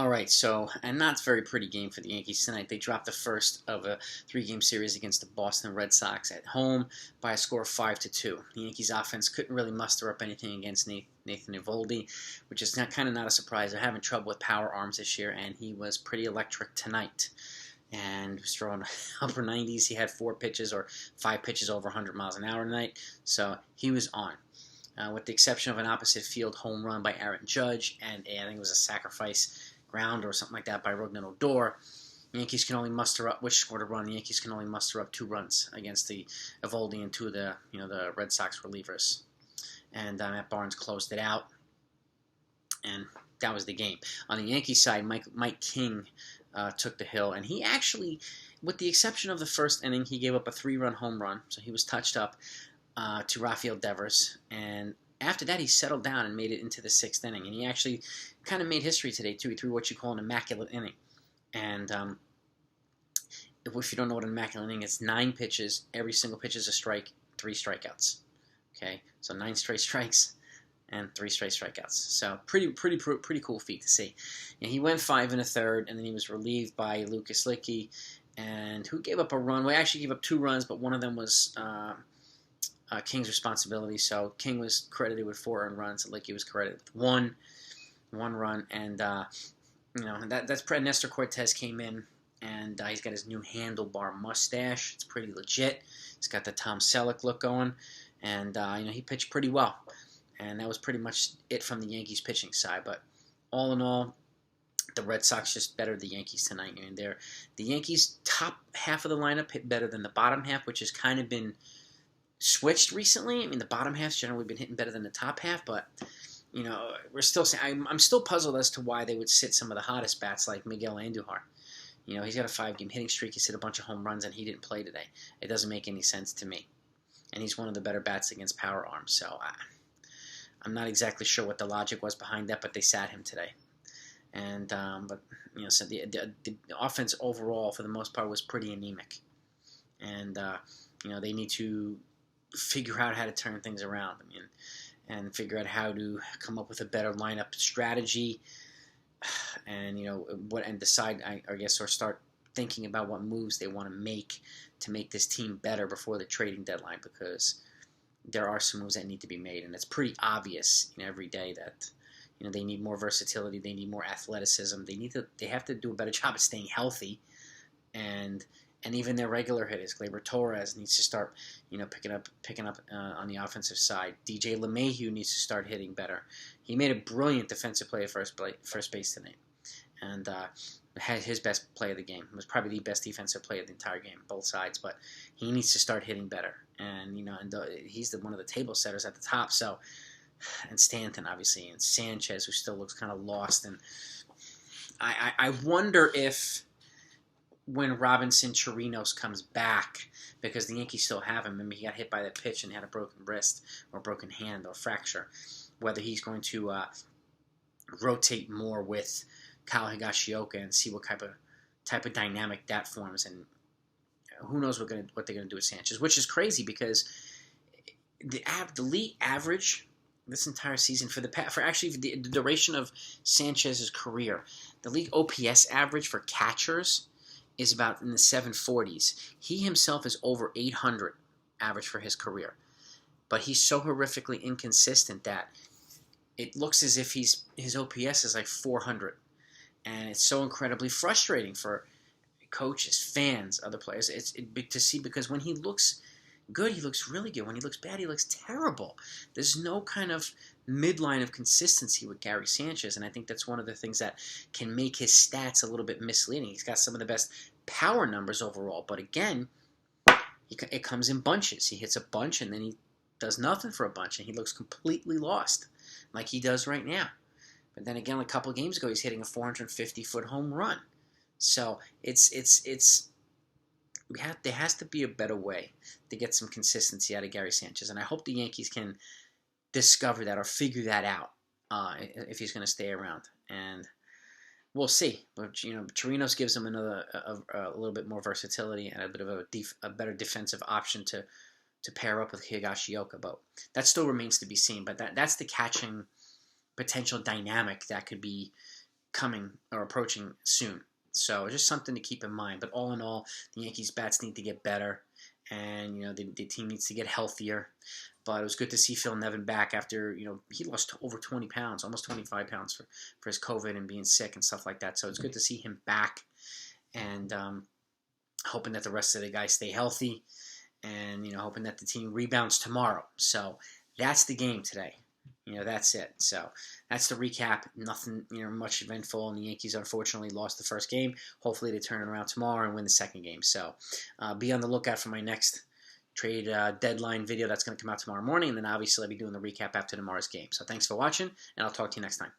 All right, so, and not a very pretty game for the Yankees tonight. They dropped the first of a three-game series against the Boston Red Sox at home by a score of 5-2. The Yankees offense couldn't really muster up anything against Nathan Eovaldi, which is kind of not a surprise. They're having trouble with power arms this year, and he was pretty electric tonight. And he was throwing upper 90s. He had 4 pitches or 5 pitches over 100 miles an hour tonight, so he was on. With the exception of an opposite field home run by Aaron Judge, and I think it was a sacrifice ground or something like that by Rougned Odor. Yankees can only muster up, which scored a run. The Yankees can only muster up 2 runs against the Eovaldi and 2 of the the Red Sox relievers. And Matt Barnes closed it out, and that was the game. On the Yankees side, Mike King took the hill, and he actually, with the exception of the first inning, he gave up a 3-run home run, so he was touched up to Rafael Devers, and after that, he settled down and made it into the 6th inning, and he actually kind of made history today, too. He threw what you call an immaculate inning, and if you don't know what an immaculate inning is, 9 pitches, every single pitch is a strike, 3 strikeouts. Okay, so 9 straight strikes and 3 straight strikeouts. So pretty cool feat to see. And he went 5 1/3, and then he was relieved by Lucas Licky, and who gave up a run. Well, he actually gave up 2 runs, but one of them was King's responsibility. So King was credited with 4 earned runs, and Licky was credited with one run. And that's Nestor Cortez came in, and he's got his new handlebar mustache. It's pretty legit. He's got the Tom Selleck look going, and he pitched pretty well. And that was pretty much it from the Yankees pitching side. But all in all, the Red Sox just bettered the Yankees tonight. I mean, the Yankees' top half of the lineup hit better than the bottom half, which has kind of been switched recently. I mean, the bottom half's generally been hitting better than the top half, but we're still saying I'm still puzzled as to why they would sit some of the hottest bats like Miguel Andujar. He's got a 5-game hitting streak. He's hit a bunch of home runs, and he didn't play today. It doesn't make any sense to me. And he's one of the better bats against power arms. So I'm not exactly sure what the logic was behind that, but they sat him today. And so the offense overall, for the most part, was pretty anemic. And they need to figure out how to turn things around. And figure out how to come up with a better lineup strategy, and decide, I guess, or start thinking about what moves they want to make this team better before the trading deadline, because there are some moves that need to be made, and it's pretty obvious every day that they need more versatility, they need more athleticism, they have to do a better job of staying healthy, and even their regular hitters, Gleyber Torres needs to start, picking up on the offensive side. DJ LeMahieu needs to start hitting better. He made a brilliant defensive play at first base tonight, and had his best play of the game. It was probably the best defensive play of the entire game, both sides. But he needs to start hitting better, and he's one of the table setters at the top. So, and Stanton obviously, and Sanchez, who still looks kind of lost. And I wonder if, when Robinson Chirinos comes back, because the Yankees still have him. Remember, he got hit by that pitch and had a broken wrist or broken hand or fracture. Whether he's going to rotate more with Kyle Higashioka and see what type of dynamic that forms, and who knows what they're going to do with Sanchez, which is crazy because the league average this entire season for the duration of Sanchez's career, the league OPS average for catchers is about in the 740s. He himself is over 800 average for his career. But he's so horrifically inconsistent that it looks as if his OPS is like 400. And it's so incredibly frustrating for coaches, fans, other players. It's to see, because when he looks good, he looks really good. When he looks bad, he looks terrible. There's no kind of midline of consistency with Gary Sanchez, and I think that's one of the things that can make his stats a little bit misleading. He's got some of the best power numbers overall, but again, it comes in bunches. He hits a bunch, and then he does nothing for a bunch, and he looks completely lost, like he does right now. But then again, a couple games ago, he's hitting a 450-foot home run. So there has to be a better way to get some consistency out of Gary Sanchez, and I hope the Yankees can discover that or figure that out if he's going to stay around. And we'll see. But Chirinos gives him a little bit more versatility and a bit of a better defensive option to pair up with Higashioka. But that still remains to be seen. But that's the catching potential dynamic that could be coming or approaching soon. So just something to keep in mind. But all in all, the Yankees bats need to get better, and the team needs to get healthier. But it was good to see Phil Nevin back after he lost over 20 pounds, almost 25 pounds for his COVID and being sick and stuff like that. So it's good to see him back, and hoping that the rest of the guys stay healthy, and hoping that the team rebounds tomorrow. So that's the game today. That's it. So that's the recap. Nothing, much eventful. And the Yankees unfortunately lost the first game. Hopefully they turn it around tomorrow and win the second game. So be on the lookout for my next trade deadline video that's going to come out tomorrow morning. And then obviously I'll be doing the recap after tomorrow's game. So thanks for watching, and I'll talk to you next time.